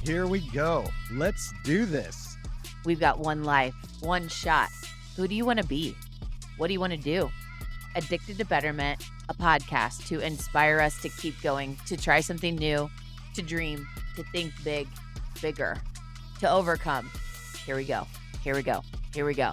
Here we go. Let's do this. We've got one life, one shot. Who do you want to be? What do you want to do? Addicted to Betterment, a podcast to inspire us to keep going, to try something new, to dream, to think big, bigger, to overcome. Here we go. Here we go. Here we go.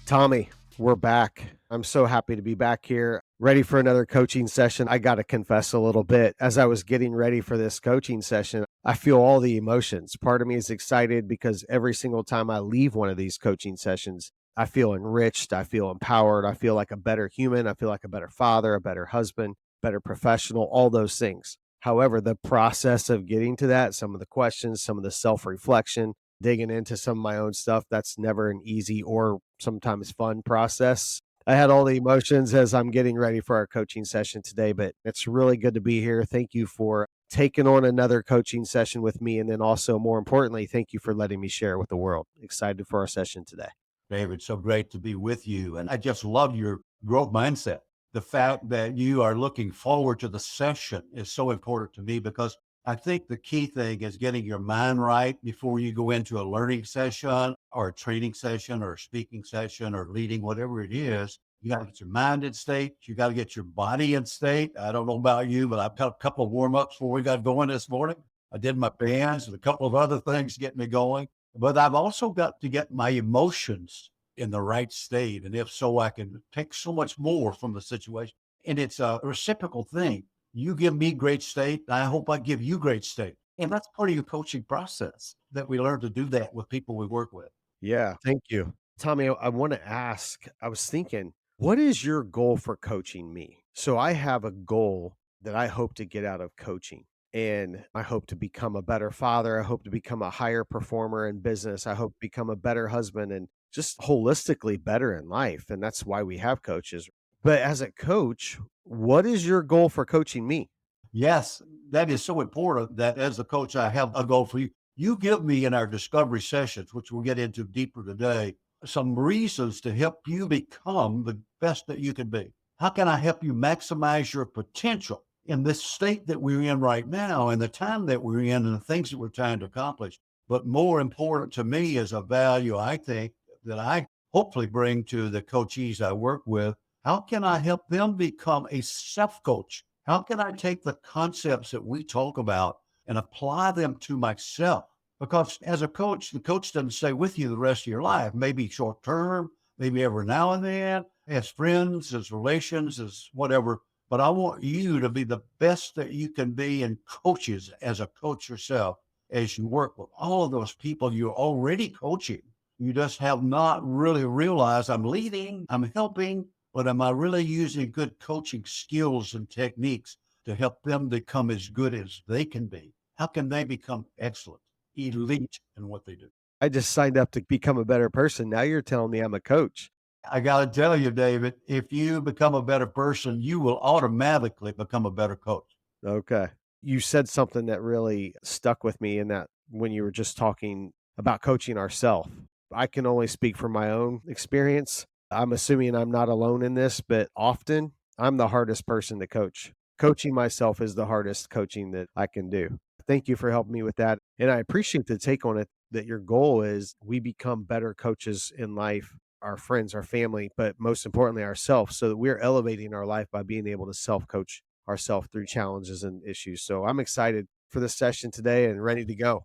Tommy, we're back. I'm so happy to be back here, ready for another coaching session. I got to confess a little bit. As I was getting ready for this coaching session, I feel all the emotions. Part of me is excited because every single time I leave one of these coaching sessions, I feel enriched. I feel empowered. I feel like a better human. I feel like a better father, a better husband, better professional, all those things. However, the process of getting to that, some of the questions, some of the self reflection, digging into some of my own stuff, that's never an easy or sometimes fun process. I had all the emotions as I'm getting ready for our coaching session today, but it's really good to be here. Thank you for taking on another coaching session with me. And then also, more importantly, thank you for letting me share with the world. Excited for our session today. David, so great to be with you. And I just love your growth mindset. The fact that you are looking forward to the session is so important to me because I think the key thing is getting your mind right before you go into a learning session or a training session or a speaking session or leading, whatever it is. You got to get your mind in state. You got to get your body in state. I don't know about you, but I've got a couple of warm ups before we got going this morning. I did my bands and a couple of other things to get me going. But I've also got to get my emotions in the right state. And if so, I can take so much more from the situation. And it's a reciprocal thing. You give me great state, I hope I give you great state. And that's part of your coaching process that we learn to do that with people we work with. Yeah, thank you. Tommy, I want to ask, I was thinking, what is your goal for coaching me? So I have a goal that I hope to get out of coaching. And I hope to become a better father. I hope to become a higher performer in business. I hope to become a better husband and just holistically better in life. And that's why we have coaches. But as a coach, what is your goal for coaching me? Yes, that is so important that as a coach, I have a goal for you. You give me in our discovery sessions, which we'll get into deeper today, some reasons to help you become the best that you can be. How can I help you maximize your potential in this state that we're in right now and the time that we're in and the things that we're trying to accomplish? But more important to me is a value I think that I hopefully bring to the coachees I work with. How can I help them become a self coach? How can I take the concepts that we talk about and apply them to myself? Because as a coach, the coach doesn't stay with you the rest of your life, maybe short term, maybe every now and then, as friends, as relations, as whatever. But I want you to be the best that you can be in coaches as a coach yourself as you work with all of those people you're already coaching. You just have not really realized I'm leading, I'm helping, but am I really using good coaching skills and techniques to help them become as good as they can be? How can they become excellent, elite in what they do? I just signed up to become a better person. Now you're telling me I'm a coach. I got to tell you, David, if you become a better person, you will automatically become a better coach. Okay. You said something that really stuck with me in that when you were just talking about coaching ourselves. I can only speak from my own experience. I'm assuming I'm not alone in this, but often I'm the hardest person to coach. Coaching myself is the hardest coaching that I can do. Thank you for helping me with that. And I appreciate the take on it that your goal is we become better coaches in life, our friends, our family, but most importantly, ourselves, so that we're elevating our life by being able to self coach ourselves through challenges and issues. So I'm excited for this session today and ready to go.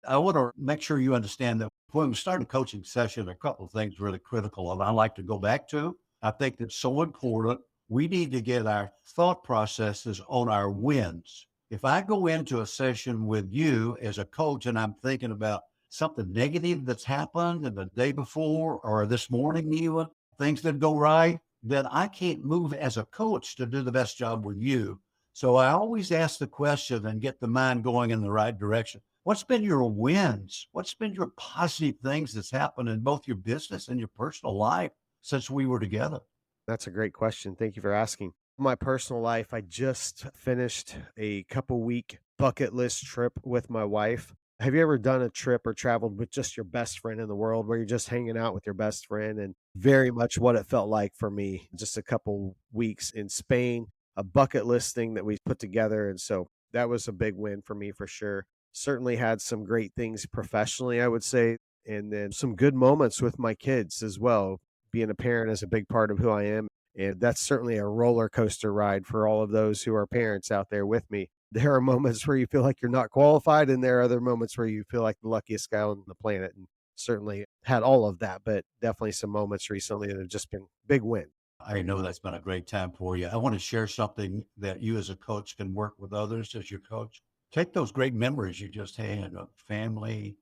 I want to make sure you understand that when we start a coaching session, a couple of things really critical, and I like to go back to. I think that's so important. We need to get our thought processes on our wins. If I go into a session with you as a coach and I'm thinking about something negative that's happened in the day before or this morning, even things that go right, then I can't move as a coach to do the best job with you. So I always ask the question and get the mind going in the right direction. What's been your wins? What's been your positive things that's happened in both your business and your personal life since we were together? That's a great question. Thank you for asking. My personal life, I just finished a couple week bucket list trip with my wife. Have you ever done a trip or traveled with just your best friend in the world where you're just hanging out with your best friend? And very much what it felt like for me, just a couple weeks in Spain, a bucket list thing that we put together. And so that was a big win for me for sure. Certainly had some great things professionally, I would say, and then some good moments with my kids as well. Being a parent is a big part of who I am, and that's certainly a roller coaster ride for all of those who are parents out there with me. There are moments where you feel like you're not qualified, and there are other moments where you feel like the luckiest guy on the planet, and certainly had all of that, but definitely some moments recently that have just been big wins. I know that's been a great time for you. I want to share something that you as a coach can work with others as your coach. Take those great memories you just had of family,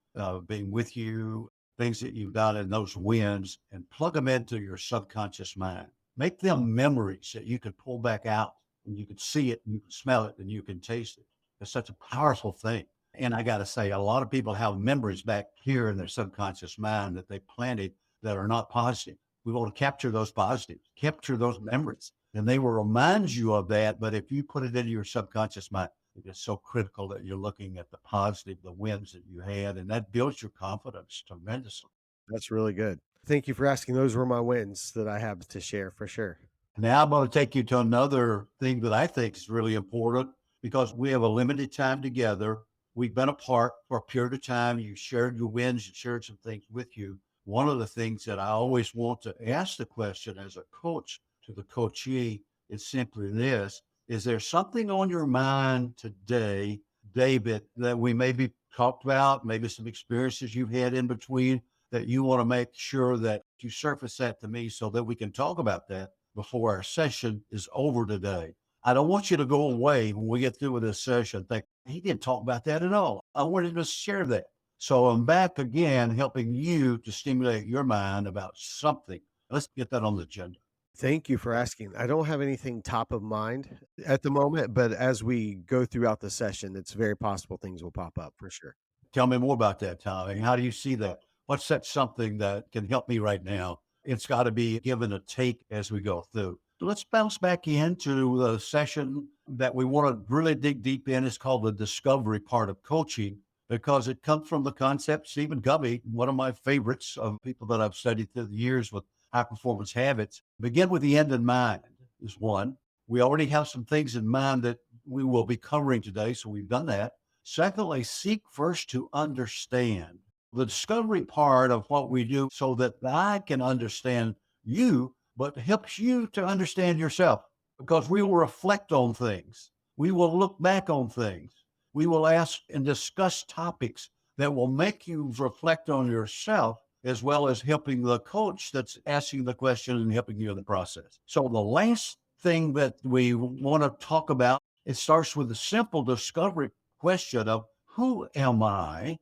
being with you, things that you've done and those wins, and plug them into your subconscious mind. Make them memories that you can pull back out and you can see it, and you can smell it, and you can taste it. It's such a powerful thing. And I got to say, a lot of people have memories back here in their subconscious mind that they planted that are not positive. We want to capture those positives, capture those memories, and they will remind you of that. But if you put it into your subconscious mind, it is so critical that you're looking at the positive, the wins that you had, and that builds your confidence tremendously. That's really good. Thank you for asking. Those were my wins that I have to share for sure. Now I'm going to take you to another thing that I think is really important because we have a limited time together. We've been apart for a period of time. You shared your wins, you shared some things with you. One of the things that I always want to ask the question as a coach to the coachee is simply this: is there something on your mind today, David, that we maybe talked about, maybe some experiences you've had in between that you want to make sure that you surface that to me so that we can talk about that before our session is over today? I don't want you to go away when we get through with this session think he didn't talk about that at all. I wanted to share that. So I'm back again, helping you to stimulate your mind about something. Let's get that on the agenda. Thank you for asking. I don't have anything top of mind at the moment, but as we go throughout the session, it's very possible things will pop up for sure. Tell me more about that, Tommy. How do you see that? What's that something that can help me right now? It's got to be give and a take as we go through. Let's bounce back into the session that we want to really dig deep in. It's called the discovery part of coaching because it comes from the concept. Stephen Covey, one of my favorites of people that I've studied through the years with high performance habits, begin with the end in mind is one. We already have some things in mind that we will be covering today. So we've done that. Secondly, seek first to understand the discovery part of what we do so that I can understand you, but helps you to understand yourself because we will reflect on things. We will look back on things. We will ask and discuss topics that will make you reflect on yourself as well as helping the coach that's asking the question and helping you in the process. So the last thing that we want to talk about, it starts with a simple discovery question of who am I?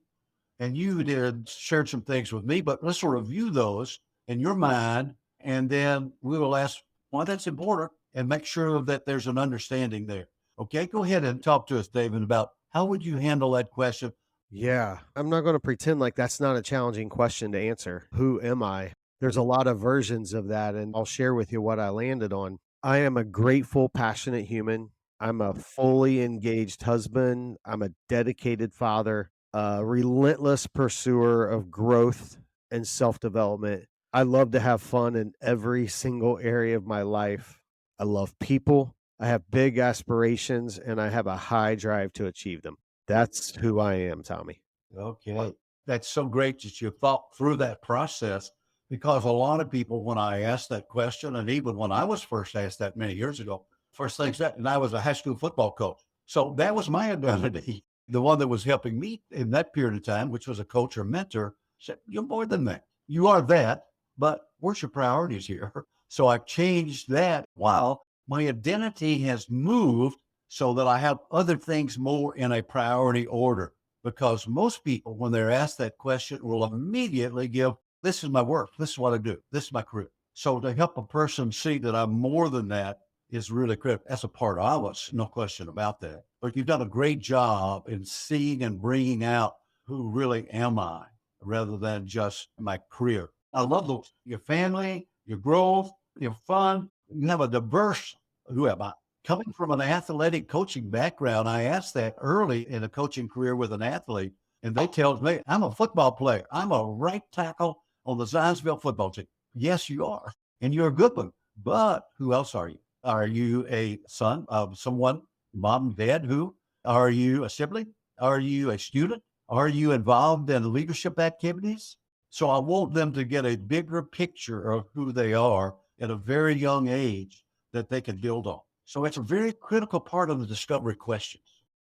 And you did shared some things with me, but let's review those in your mind. And then we will ask why that's important and make sure that there's an understanding there. Okay, go ahead and talk to us, David, about how would you handle that question? Yeah, I'm not going to pretend like that's not a challenging question to answer. Who am I? There's a lot of versions of that, and I'll share with you what I landed on. I am a grateful, passionate human. I'm a fully engaged husband. I'm a dedicated father, a relentless pursuer of growth and self development. I love to have fun in every single area of my life. I love people. I have big aspirations, and I have a high drive to achieve them. That's who I am, Tommy. Okay. That's so great that you thought through that process because a lot of people, when I asked that question, and even when I was first asked that many years ago, first things that, and I was a high school football coach. So that was my identity. The one that was helping me in that period of time, which was a coach or mentor, said, you're more than that. You are that, but where's your priorities here? So I've changed that while my identity has moved so that I have other things more in a priority order because most people, when they're asked that question, will immediately give, this is my work. This is what I do. This is my career. So to help a person see that I'm more than that is really critical. That's a part of us, no question about that. But you've done a great job in seeing and bringing out who really am I rather than just my career. I love those. Your family, your growth, your fun. You have a diverse, who am I? Coming from an athletic coaching background, I asked that early in a coaching career with an athlete, and they tells me, I'm a football player. I'm a right tackle on the Zionsville football team. Yes, you are. And you're a good one. But who else are you? Are you a son of someone, mom, dad, who? Are you a sibling? Are you a student? Are you involved in leadership activities? So I want them to get a bigger picture of who they are at a very young age that they can build on. So it's a very critical part of the discovery questions.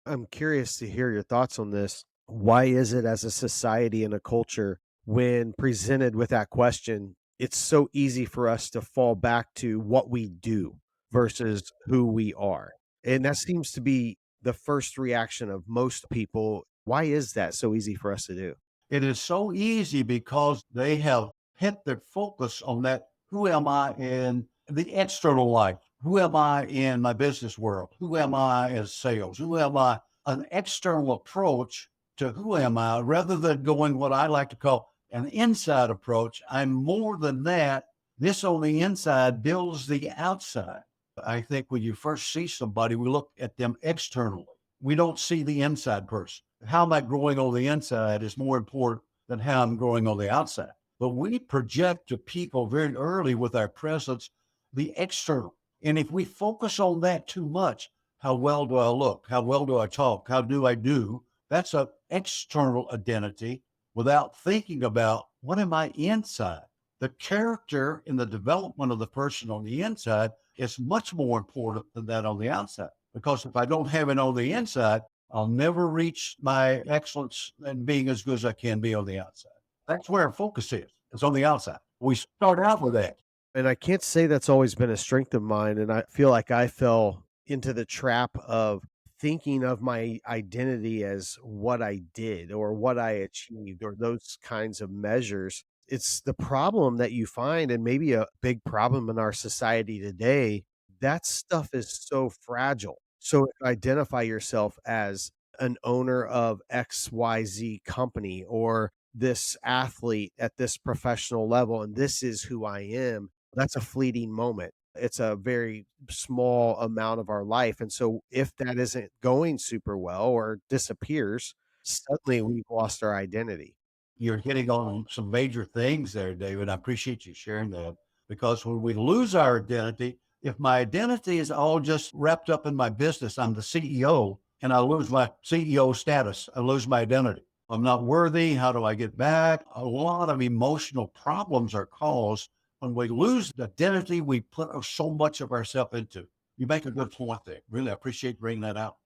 I'm curious to hear your thoughts on this. Why is it as a society and a culture, when presented with that question, it's so easy for us to fall back to what we do versus who we are? And that seems to be the first reaction of most people. Why is that so easy for us to do? It is so easy because they have hit their focus on that. Who am I in the external life? Who am I in my business world? Who am I as sales? Who am I? An external approach to who am I rather than going what I like to call an inside approach. I'm more than that. This on the inside builds the outside. I think when you first see somebody, we look at them externally. We don't see the inside person. How am I growing on the inside is more important than how I'm growing on the outside. But we project to people very early with our presence the external. And if we focus on that too much, how well do I look? How well do I talk? How do I do? That's an external identity without thinking about what am I inside? The character and the development of the person on the inside is much more important than that on the outside. Because if I don't have it on the inside, I'll never reach my excellence and being as good as I can be on the outside. That's where our focus is. It's on the outside. We start out with that. And I can't say that's always been a strength of mine, and I feel like I fell into the trap of thinking of my identity as what I did or what I achieved or those kinds of measures. It's the problem that you find, and maybe a big problem in our society today, that stuff is so fragile. So if you identify yourself as an owner of XYZ company or this athlete at this professional level, and this is who I am, that's a fleeting moment. It's a very small amount of our life, and so if that isn't going super well or disappears, suddenly we've lost our identity. You're hitting on some major things there, David. I appreciate you sharing that because when we lose our identity, if my identity is all just wrapped up in my business, I'm the CEO and I lose my CEO status, I lose my identity. I'm not worthy. How do I get back? A lot of emotional problems are caused when we lose the identity we put so much of ourselves into. You make a good point there. Really, I appreciate bringing that out.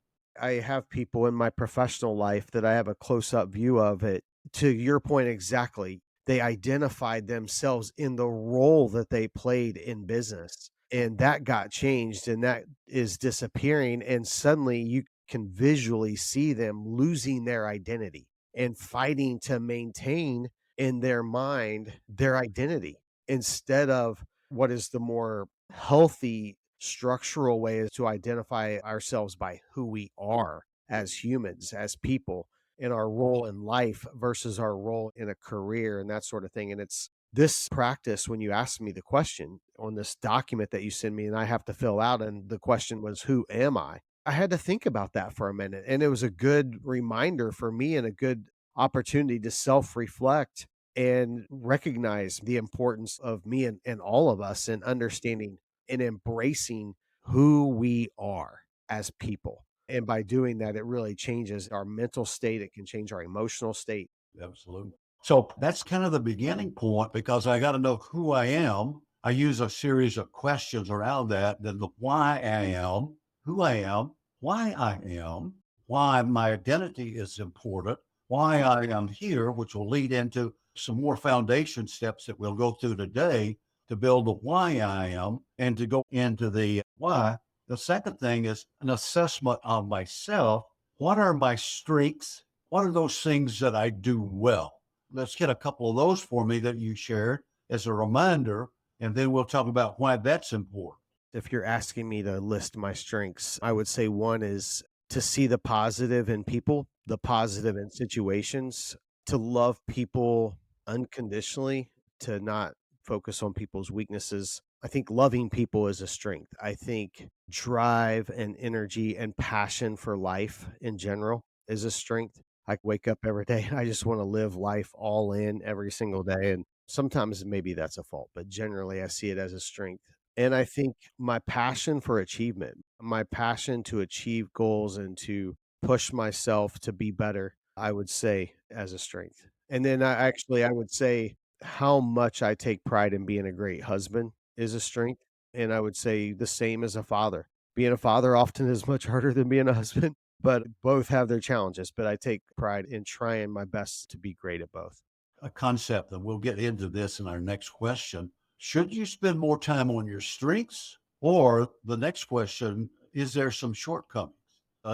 I have people in my professional life that I have a close up view of it. To your point exactly, they identified themselves in the role that they played in business. And that got changed and that is disappearing. And suddenly you can visually see them losing their identity and fighting to maintain in their mind their identity instead of what is the more healthy structural way is to identify ourselves by who we are as humans, as people, in our role in life versus our role in a career and that sort of thing. And it's this practice when you asked me the question on this document that you send me and I have to fill out, and the question was, who am I? I had to think about that for a minute. And it was a good reminder for me and a good opportunity to self reflect and recognize the importance of me and all of us in understanding and embracing who we are as people. And by doing that, it really changes our mental state. It can change our emotional state. Absolutely. So that's kind of the beginning point because I got to know who I am. I use a series of questions around that. Then the why I am, who I am, why I am, why my identity is important, why I am here, which will lead into some more foundation steps that we'll go through today to build the why I am and to go into the why. The second thing is an assessment of myself. What are my strengths? What are those things that I do well? Let's get a couple of those for me that you shared as a reminder, and then we'll talk about why that's important. If you're asking me to list my strengths, I would say one is to see the positive in people, the positive in situations, to love people unconditionally, to not focus on people's weaknesses. I think loving people is a strength. I think drive and energy and passion for life in general is a strength. I wake up every day. I just want to live life all in every single day. And sometimes maybe that's a fault, but generally I see it as a strength. And I think my passion for achievement, my passion to achieve goals and to push myself to be better, I would say, as a strength. And then I would say how much I take pride in being a great husband is a strength. And I would say the same as a father. Being a father often is much harder than being a husband, but both have their challenges. But I take pride in trying my best to be great at both. A concept, and we'll get into this in our next question. Should you spend more time on your strengths? Or the next question, is there some shortcomings?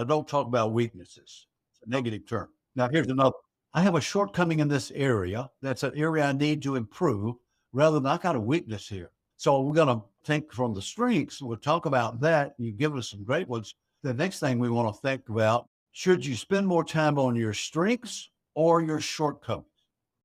Don't talk about weaknesses. It's a negative term. Now, here's another. I have a shortcoming in this area. That's an area I need to improve rather than I got a weakness here. So we're going to think from the strengths. We'll talk about that. You've given us some great ones. The next thing we want to think about, should you spend more time on your strengths or your shortcomings?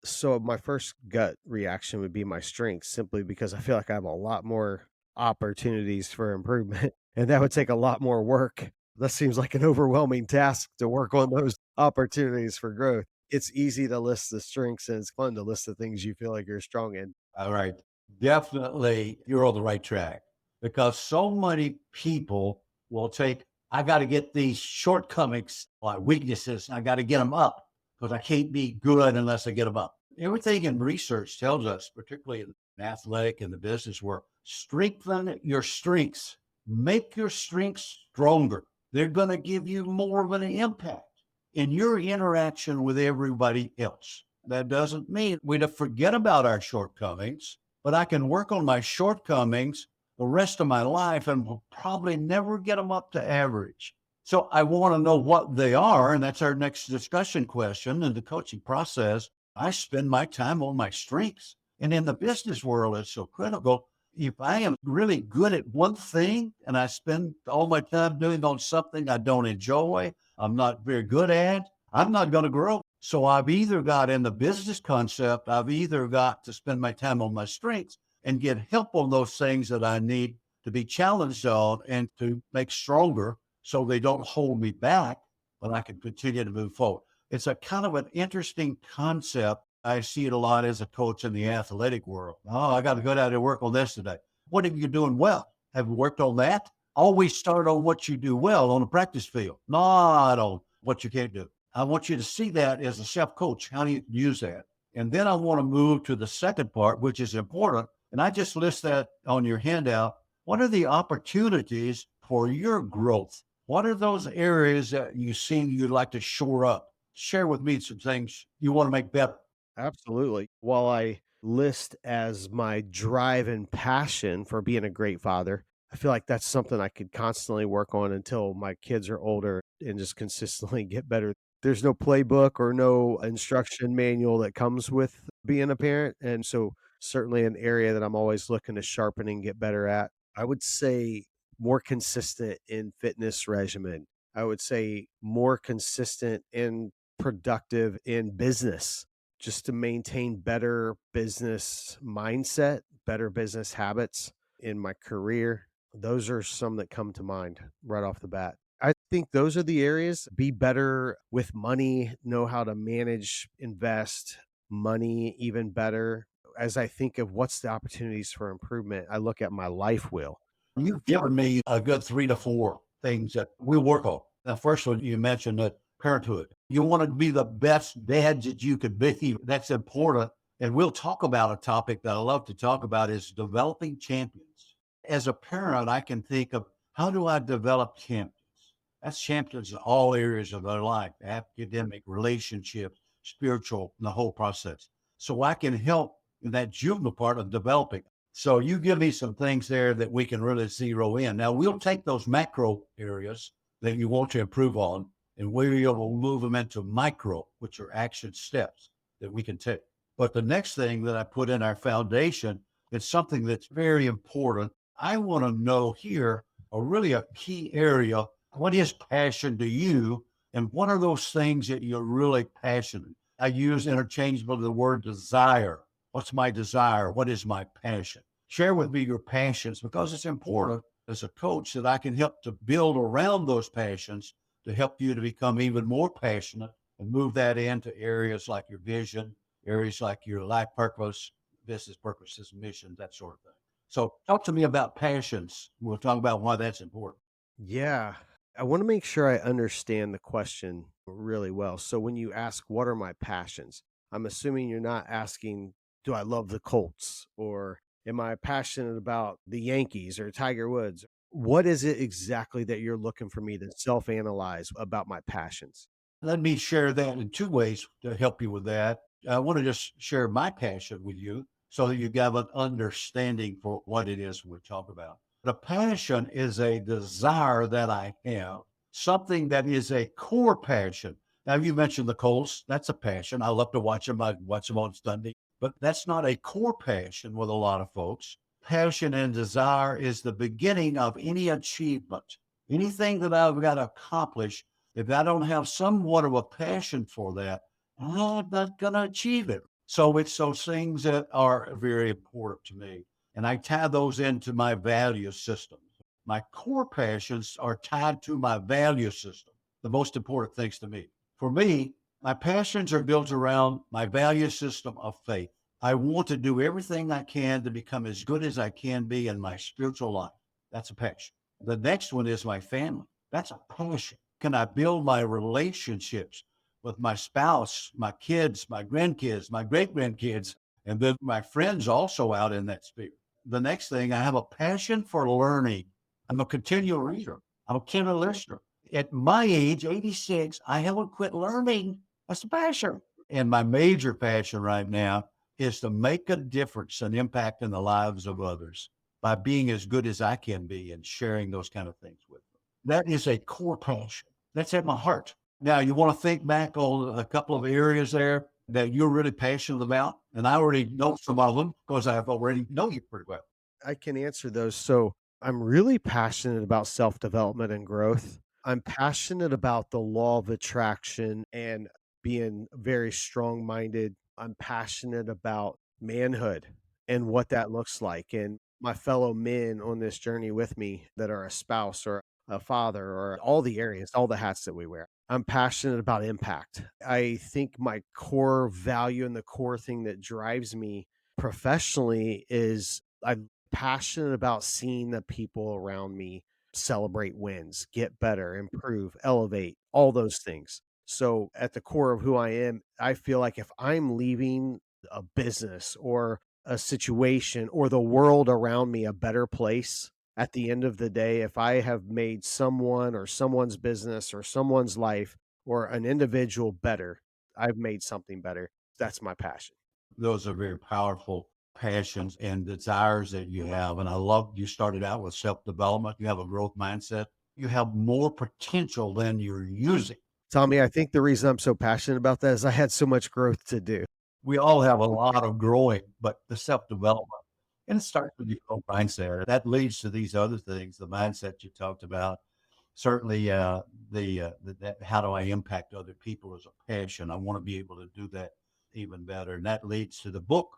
So my first gut reaction would be my strengths simply because I feel like I have a lot more opportunities for improvement and that would take a lot more work. That seems like an overwhelming task to work on those opportunities for growth. It's easy to list the strengths and it's fun to list the things you feel like you're strong in. All right. Definitely, you're on the right track because so many people will take, I got to get these shortcomings, like weaknesses, I got to get them up because I can't be good unless I get them up. Everything in research tells us, particularly in athletic and the business world, strengthen your strengths, make your strengths stronger. They're going to give you more of an impact in your interaction with everybody else. That doesn't mean we to forget about our shortcomings, but I can work on my shortcomings the rest of my life and will probably never get them up to average. So I want to know what they are. And that's our next discussion question. In the coaching process, I spend my time on my strengths. And in the business world, it's so critical. If I am really good at one thing and I spend all my time doing on something I don't enjoy, I'm not very good at, I'm not going to grow. So I've either got in the business concept, I've either got to spend my time on my strengths and get help on those things that I need to be challenged on and to make stronger so they don't hold me back, but I can continue to move forward. It's a kind of an interesting concept. I see it a lot as a coach in the athletic world. Oh, I got to go down and work on this today. What are you doing well? Have you worked on that? Always start on what you do well on the practice field, not on what you can't do. I want you to see that as a self coach. How do you use that? And then I want to move to the second part, which is important. And I just list that on your handout. What are the opportunities for your growth? What are those areas that you see you'd like to shore up? Share with me some things you want to make better. Absolutely. While I list as my drive and passion for being a great father, I feel like that's something I could constantly work on until my kids are older and just consistently get better. There's no playbook or no instruction manual that comes with being a parent. And so, certainly an area that I'm always looking to sharpen and get better at. I would say more consistent in fitness regimen. I would say more consistent and productive in business just to maintain better business mindset, better business habits in my career. Those are some that come to mind right off the bat. I think those are the areas. Be better with money, know how to manage, invest money even better. As I think of what's the opportunities for improvement, I look at my life wheel. You've given me a good 3 to 4 things that we work on. The first one, you mentioned that parenthood. You want to be the best dad that you could be. That's important. And we'll talk about a topic that I love to talk about is developing champions. As a parent, I can think of how do I develop champions? That's champions in all areas of their life, academic, relationships, spiritual, the whole process. So I can help in that juvenile part of developing. So you give me some things there that we can really zero in. Now we'll take those macro areas that you want to improve on, and we will move them into micro, which are action steps that we can take. But the next thing that I put in our foundation is something that's very important. I want to know here really a key area. What is passion to you? And what are those things that you're really passionate? I use interchangeably the word desire. What's my desire? What is my passion? Share with me your passions because it's important as a coach that I can help to build around those passions to help you to become even more passionate and move that into areas like your vision, areas like your life purpose, business purposes, missions, that sort of thing. So talk to me about passions. We'll talk about why that's important. Yeah. I want to make sure I understand the question really well. So when you ask, what are my passions? I'm assuming you're not asking, do I love the Colts or am I passionate about the Yankees or Tiger Woods? What is it exactly that you're looking for me to self analyze about my passions? Let me share that in two ways to help you with that. I want to just share my passion with you so that you have an understanding for what it is we talk about. The passion is a desire that I have, something that is a core passion. Now, you mentioned the Colts. That's a passion. I love to watch them. I watch them on Sunday, but that's not a core passion with a lot of folks. Passion and desire is the beginning of any achievement. Anything that I've got to accomplish, if I don't have somewhat of a passion for that, I'm not going to achieve it. So it's those things that are very important to me. And I tie those into my value system. My core passions are tied to my value system, the most important things to me. For me, my passions are built around my value system of faith. I want to do everything I can to become as good as I can be in my spiritual life. That's a passion. The next one is my family. That's a passion. Can I build my relationships with my spouse, my kids, my grandkids, my great grandkids, and then my friends also out in that sphere? The next thing, I have a passion for learning. I'm a continual reader. I'm a keen listener. At my age, 86, I haven't quit learning. That's a passion. And my major passion right now is to make a difference and impact in the lives of others by being as good as I can be and sharing those kind of things with them. That is a core passion. That's at my heart. Now, you want to think back on a couple of areas there that you're really passionate about. And I already know some of them because I've already know you pretty well. I can answer those. So I'm really passionate about self development and growth. I'm passionate about the law of attraction and being very strong minded. I'm passionate about manhood and what that looks like, and my fellow men on this journey with me that are a spouse or a father or all the areas, all the hats that we wear. I'm passionate about impact. I think my core value and the core thing that drives me professionally is I'm passionate about seeing the people around me celebrate wins, get better, improve, elevate, all those things. So, at the core of who I am, I feel like if I'm leaving a business or a situation or the world around me a better place at the end of the day, if I have made someone or someone's business or someone's life or an individual better, I've made something better. That's my passion. Those are very powerful passions and desires that you have. And I love you started out with self development. You have a growth mindset. You have more potential than you're using. Tommy, I think the reason I'm so passionate about that is I had so much growth to do. We all have a lot of growing, but the self development, and it starts with your own mindset. That leads to these other things, the mindset you talked about. Certainly, that how do I impact other people is a passion. I want to be able to do that even better, and that leads to the book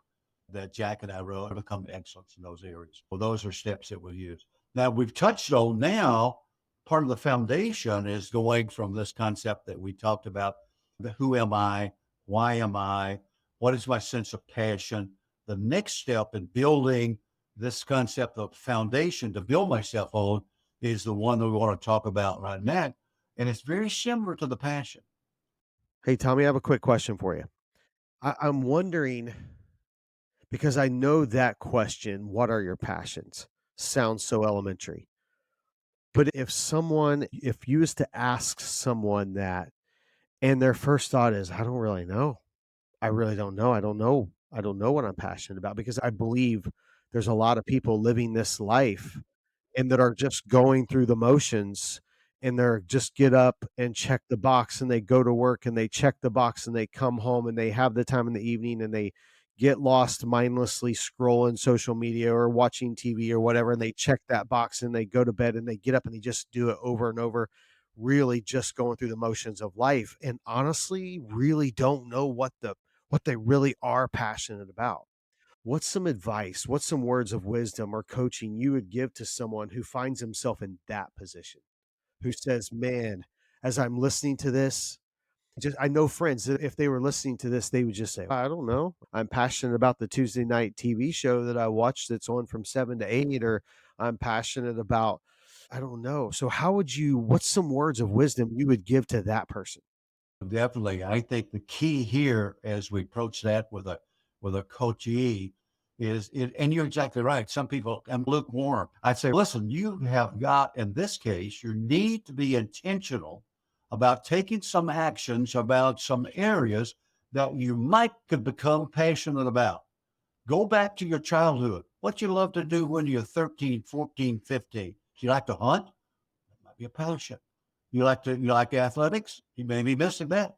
that Jack and I wrote, to Become Excellence in those areas. Well, those are steps that we'll use. Now we've touched on now. Part of the foundation is going from this concept that we talked about: the who am I, why am I, what is my sense of passion? The next step in building this concept of foundation to build myself on is the one that we want to talk about right now. And it's very similar to the passion. Hey, Tommy, I have a quick question for you. I'm wondering because I know that question, what are your passions? Sounds so elementary. But if you was to ask someone that and their first thought is, I don't really know. I really don't know. I don't know. I don't know what I'm passionate about because I believe there's a lot of people living this life and that are just going through the motions and they're just get up and check the box and they go to work and they check the box and they come home and they have the time in the evening and they get lost mindlessly scrolling social media or watching TV or whatever and they check that box and they go to bed and they get up and they just do it over and over, really just going through the motions of life and honestly really don't know what they really are passionate about. What's some advice? What's some words of wisdom or coaching you would give to someone who finds himself in that position? Who says, "Man, as I'm listening to this," just I know friends that if they were listening to this, they would just say, "I don't know. I'm passionate about the Tuesday night TV show that I watch that's on from 7 to 8, or I'm passionate about I don't know. So what's some words of wisdom you would give to that person? Definitely. I think the key here as we approach that with a coachee is it, and you're exactly right. Some people I'm lukewarm. I'd say, listen, you have got in this case, you need to be intentional about taking some actions about some areas that you might could become passionate about. Go back to your childhood. What you love to do when you're 13, 14, 15. Do you like to hunt? That might be a passion. You like athletics? You may be missing that.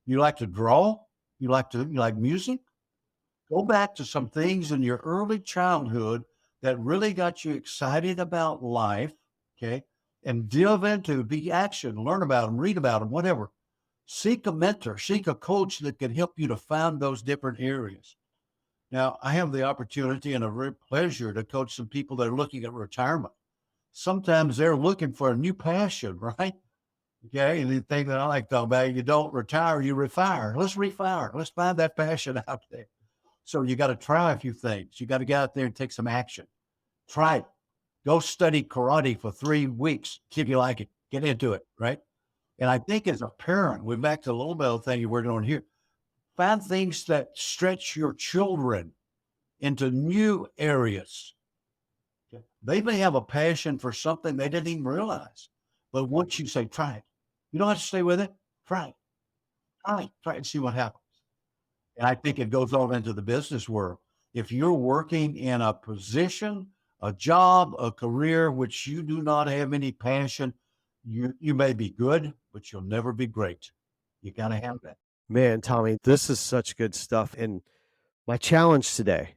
You like to draw? You like music? Go back to some things in your early childhood that really got you excited about life, okay? And delve into the action, learn about them, read about them, whatever. Seek a mentor, seek a coach that can help you to find those different areas. Now, I have the opportunity and a real pleasure to coach some people that are looking at retirement. Sometimes they're looking for a new passion, right? Okay. And the thing that I like to talk about, you don't retire, you refire. Let's refire. Let's find that passion out there. So you got to try a few things. You got to get out there and take some action. Try it. Go study karate for 3 weeks. See if you like it. Get into it, right? And I think as a parent, we're back to the little bell thing we're doing here. Find things that stretch your children into new areas. Okay. They may have a passion for something they didn't even realize. But once you say, try it, you don't have to stay with it. Try it. Try it and see what happens. And I think it goes on into the business world. If you're working in a position, a job, a career which you do not have any passion, you may be good, but you'll never be great. You got to have that. Man, Tommy, this is such good stuff. And my challenge today,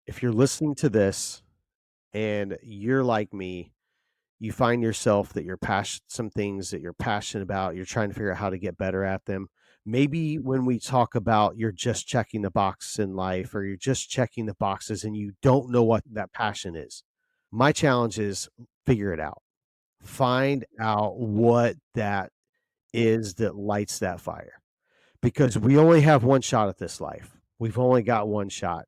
if you're listening to this and you're like me, you find yourself that you're passionate, some things that you're passionate about, you're trying to figure out how to get better at them. Maybe when we talk about you're just checking the box in life or you're just checking the boxes and you don't know what that passion is. My challenge is figure it out. Find out what that is that lights that fire because we only have one shot at this life. We've only got one shot.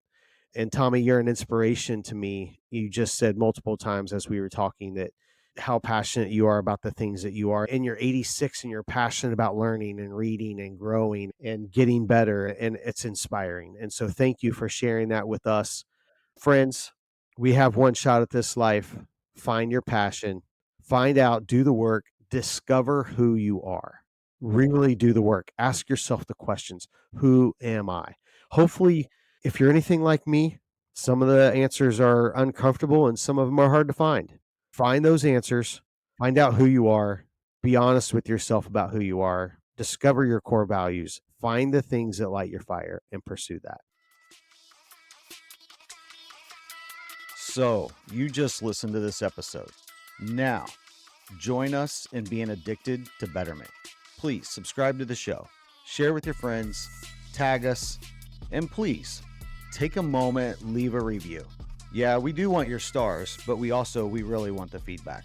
And Tommy, you're an inspiration to me. You just said multiple times as we were talking that how passionate you are about the things that you are. And you're 86 and you're passionate about learning and reading and growing and getting better. And it's inspiring. And so thank you for sharing that with us. Friends, we have one shot at this life. Find your passion, find out, do the work, discover who you are. Really do the work. Ask yourself the questions. Who am I? Hopefully, if you're anything like me, some of the answers are uncomfortable and some of them are hard to find. Find those answers, find out who you are, be honest with yourself about who you are, discover your core values, find the things that light your fire, and pursue that. So, you just listened to this episode. Now, join us in being addicted to betterment. Please subscribe to the show, share with your friends, tag us, and please take a moment, leave a review. Yeah, we do want your stars, but we really want the feedback.